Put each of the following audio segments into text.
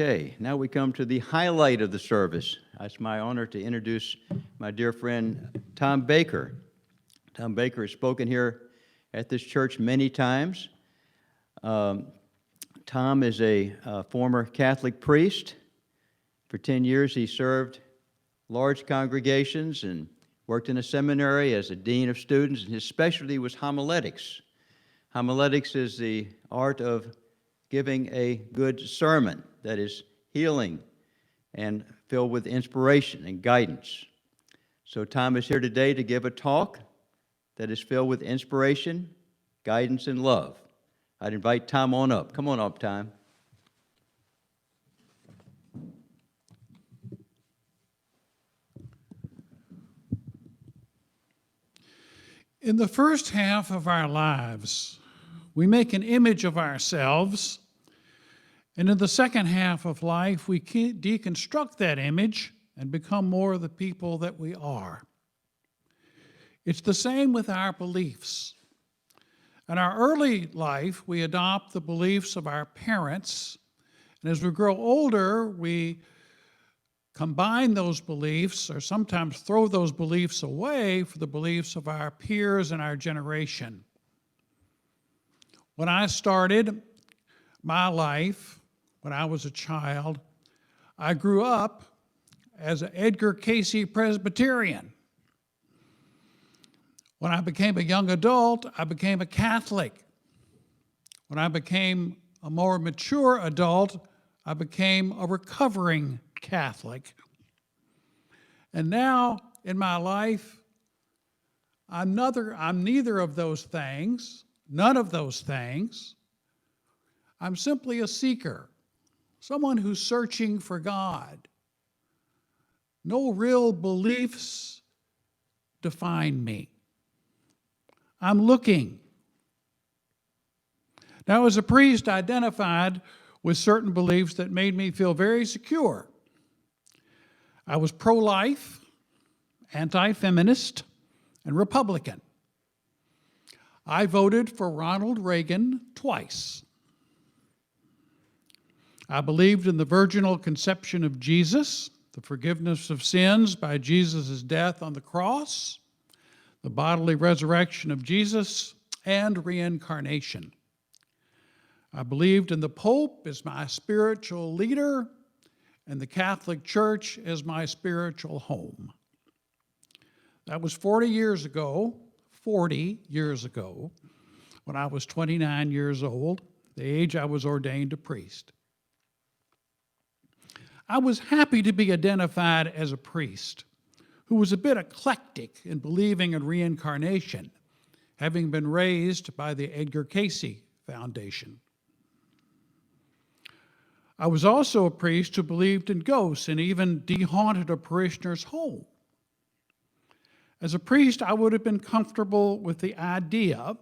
Okay, now we come to the highlight of the service. It's my honor to introduce my dear friend Tom Baker. Tom Baker has spoken here at this church many times. Tom is a former Catholic priest. For 10 years, he served large congregations and worked in a seminary as a dean of students, and his specialty was homiletics. Homiletics is the art of giving a good sermon that is healing and filled with inspiration and guidance. So Tom is here today to give a talk that is filled with inspiration, guidance, and love. I'd invite Tom on up. Come on up, Tom. In the first half of our lives, we make an image of ourselves, and in the second half of life, we deconstruct that image and become more the people that we are. It's the same with our beliefs. In our early life, we adopt the beliefs of our parents, and as we grow older, we combine those beliefs or sometimes throw those beliefs away for the beliefs of our peers and our generation. When I started my life, when I was a child, I grew up as an Edgar Cayce Presbyterian. When I became a young adult, I became a Catholic. When I became a more mature adult, I became a recovering Catholic. And now in my life, I'm neither of those things, none of those things. I'm simply a seeker, someone who's searching for God. No real beliefs define me. I'm looking. Now, as a priest, I identified with certain beliefs that made me feel very secure. I was pro-life, anti-feminist, and Republican. I voted for Ronald Reagan twice. I believed in the virginal conception of Jesus, the forgiveness of sins by Jesus' death on the cross, the bodily resurrection of Jesus, and reincarnation. I believed in the Pope as my spiritual leader and the Catholic Church as my spiritual home. That was 40 years ago, when I was 29 years old, the age I was ordained a priest. I was happy to be identified as a priest who was a bit eclectic in believing in reincarnation, having been raised by the Edgar Cayce Foundation. I was also a priest who believed in ghosts and even dehaunted a parishioner's home. As a priest, I would have been comfortable with the idea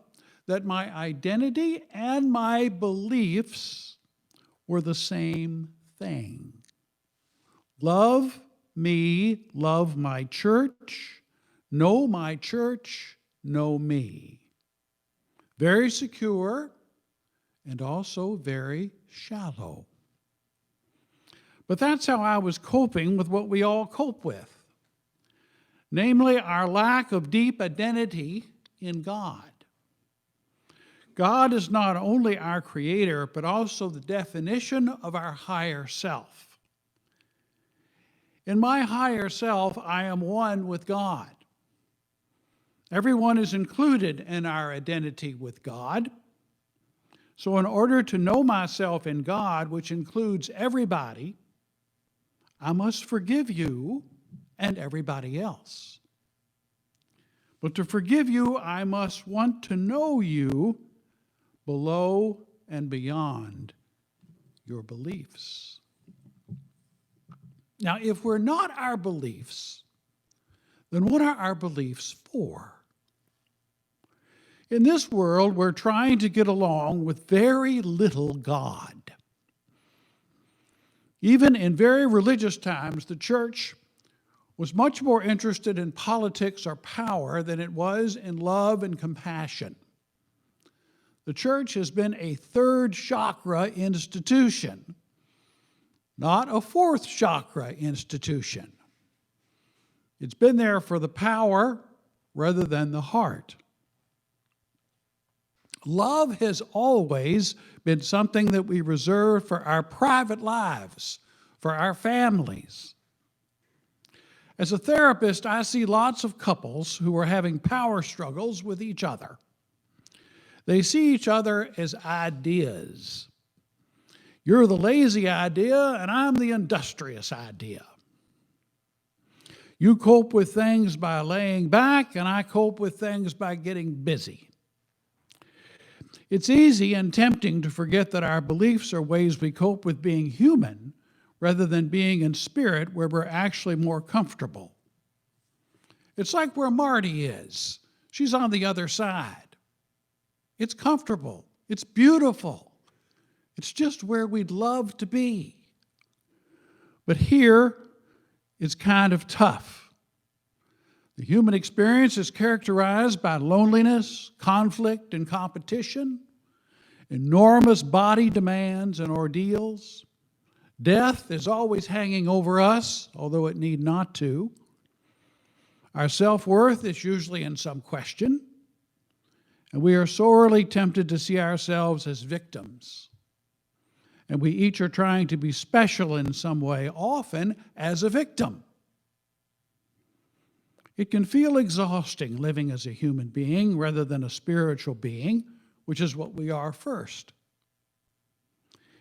that my identity and my beliefs were the same thing. Love me, love my church, know my church, know me. Very secure and also very shallow. But that's how I was coping with what we all cope with, namely our lack of deep identity in God. God is not only our creator, but also the definition of our higher self. In my higher self, I am one with God. Everyone is included in our identity with God. So in order to know myself in God, which includes everybody, I must forgive you and everybody else. But to forgive you, I must want to know you below and beyond your beliefs. Now, if we're not our beliefs, then what are our beliefs for? In this world, we're trying to get along with very little God. Even in very religious times, the church was much more interested in politics or power than it was in love and compassion. The church has been a third chakra institution. not a fourth chakra institution. It's been there for the power rather than the heart. Love has always been something that we reserve for our private lives, for our families. As a therapist, I see lots of couples who are having power struggles with each other. They see each other as ideas. You're the lazy idea, and I'm the industrious idea. You cope with things by laying back, and I cope with things by getting busy. It's easy and tempting to forget that our beliefs are ways we cope with being human rather than being in spirit where we're actually more comfortable. It's like where Marty is. She's on the other side. It's comfortable. It's beautiful. It's just where we'd love to be. But here, it's kind of tough. The human experience is characterized by loneliness, conflict, and competition, enormous body demands and ordeals. Death is always hanging over us, although it need not to. Our self-worth is usually in some question, and we are sorely tempted to see ourselves as victims. And we each are trying to be special in some way, often as a victim. It can feel exhausting living as a human being rather than a spiritual being, which is what we are first.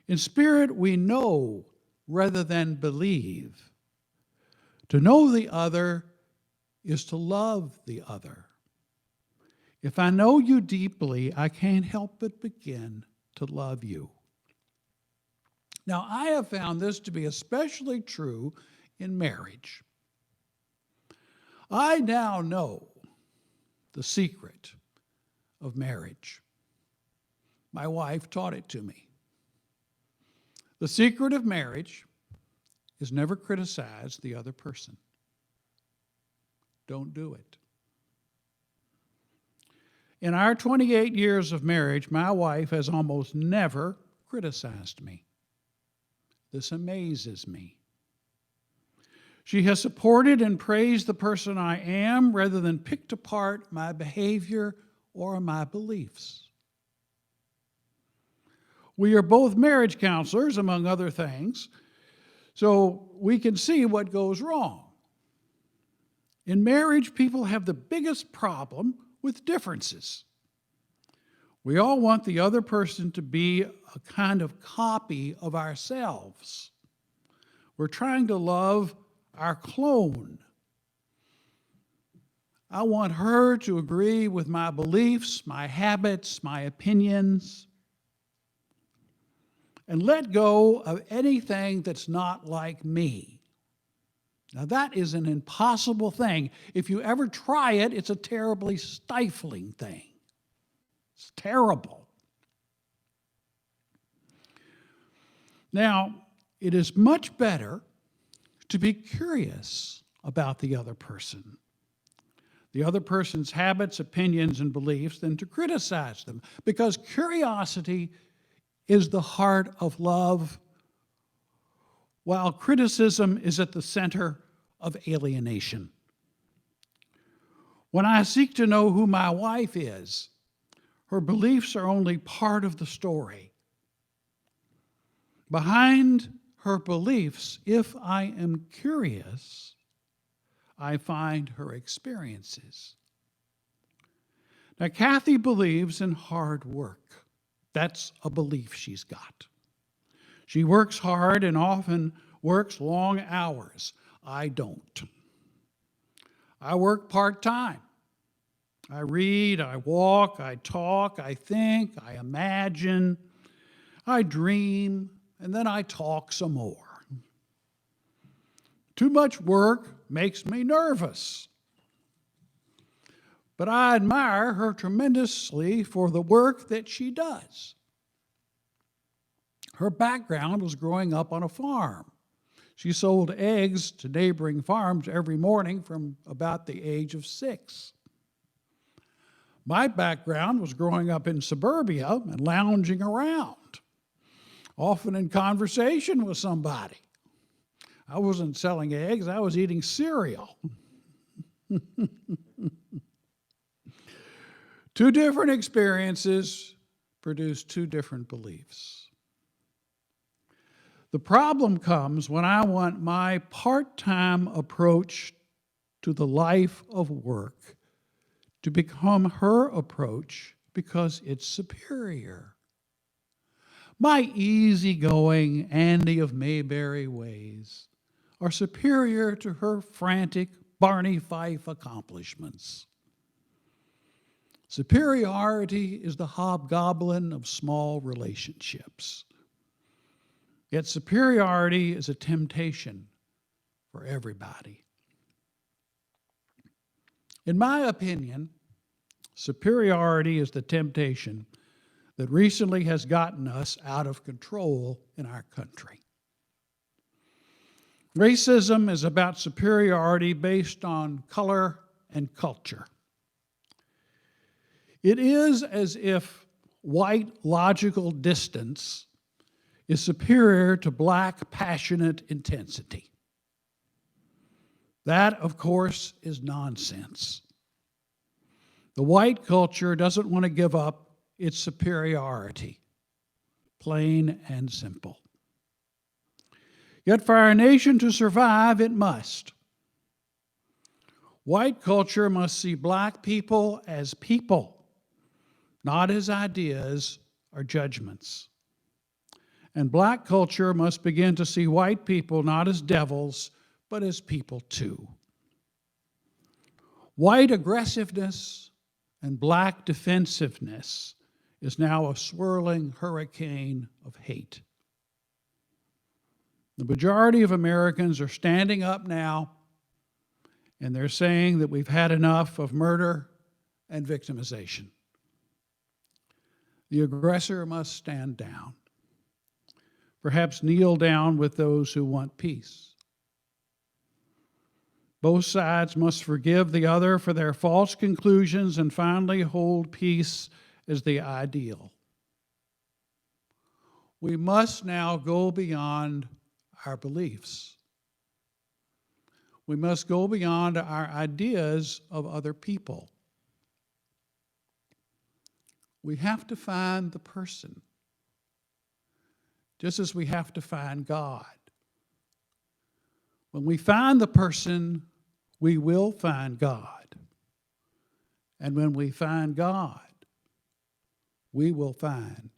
In spirit, we know rather than believe. To know the other is to love the other. If I know you deeply, I can't help but begin to love you. Now, I have found this to be especially true in marriage. I now know the secret of marriage. My wife taught it to me. The secret of marriage is never criticize the other person. Don't do it. In our 28 years of marriage, my wife has almost never criticized me. This amazes me. She has supported and praised the person I am rather than picked apart my behavior or my beliefs. We are both marriage counselors, among other things, so we can see what goes wrong. In marriage, people have the biggest problem with differences. We all want the other person to be a kind of copy of ourselves. We're trying to love our clone. I want her to agree with my beliefs, my habits, my opinions, and let go of anything that's not like me. Now, that is an impossible thing. If you ever try it, it's a terribly stifling thing. It's terrible. Now, it is much better to be curious about the other person, the other person's habits, opinions, and beliefs, than to criticize them, because curiosity is the heart of love, while criticism is at the center of alienation. When I seek to know who my wife is, her beliefs are only part of the story. Behind her beliefs, if I am curious, I find her experiences. Now, Kathy believes in hard work. That's a belief she's got. She works hard and often works long hours. I don't. I work part-time. I read, I walk, I talk, I think, I imagine, I dream, and then I talk some more. Too much work makes me nervous. But I admire her tremendously for the work that she does. Her background was growing up on a farm. She sold eggs to neighboring farms every morning from about the age of 6. My background was growing up in suburbia and lounging around, often in conversation with somebody. I wasn't selling eggs, I was eating cereal. Two different experiences produce two different beliefs. The problem comes when I want my part-time approach to the life of work to become her approach because it's superior. My easygoing Andy of Mayberry ways are superior to her frantic Barney Fife accomplishments. Superiority is the hobgoblin of small relationships. Yet superiority is a temptation for everybody. In my opinion, superiority is the temptation that recently has gotten us out of control in our country. Racism is about superiority based on color and culture. It is as if white logical distance is superior to black passionate intensity. That, of course, is nonsense. The white culture doesn't want to give up its superiority, plain and simple. Yet for our nation to survive, it must. White culture must see black people as people, not as ideas or judgments. And black culture must begin to see white people not as devils, but as people too. White aggressiveness and black defensiveness is now a swirling hurricane of hate. The majority of Americans are standing up now, and they're saying that we've had enough of murder and victimization. The aggressor must stand down, perhaps kneel down with those who want peace. Both sides must forgive the other for their false conclusions and finally hold peace as the ideal. We must now go beyond our beliefs. We must go beyond our ideas of other people. We have to find the person, just as we have to find God. When we find the person, we will find God. And when we find God, we will find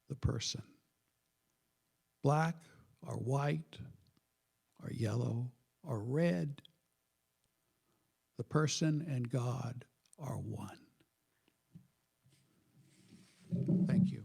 the person. Black or white or yellow or red, the person and God are one. Thank you.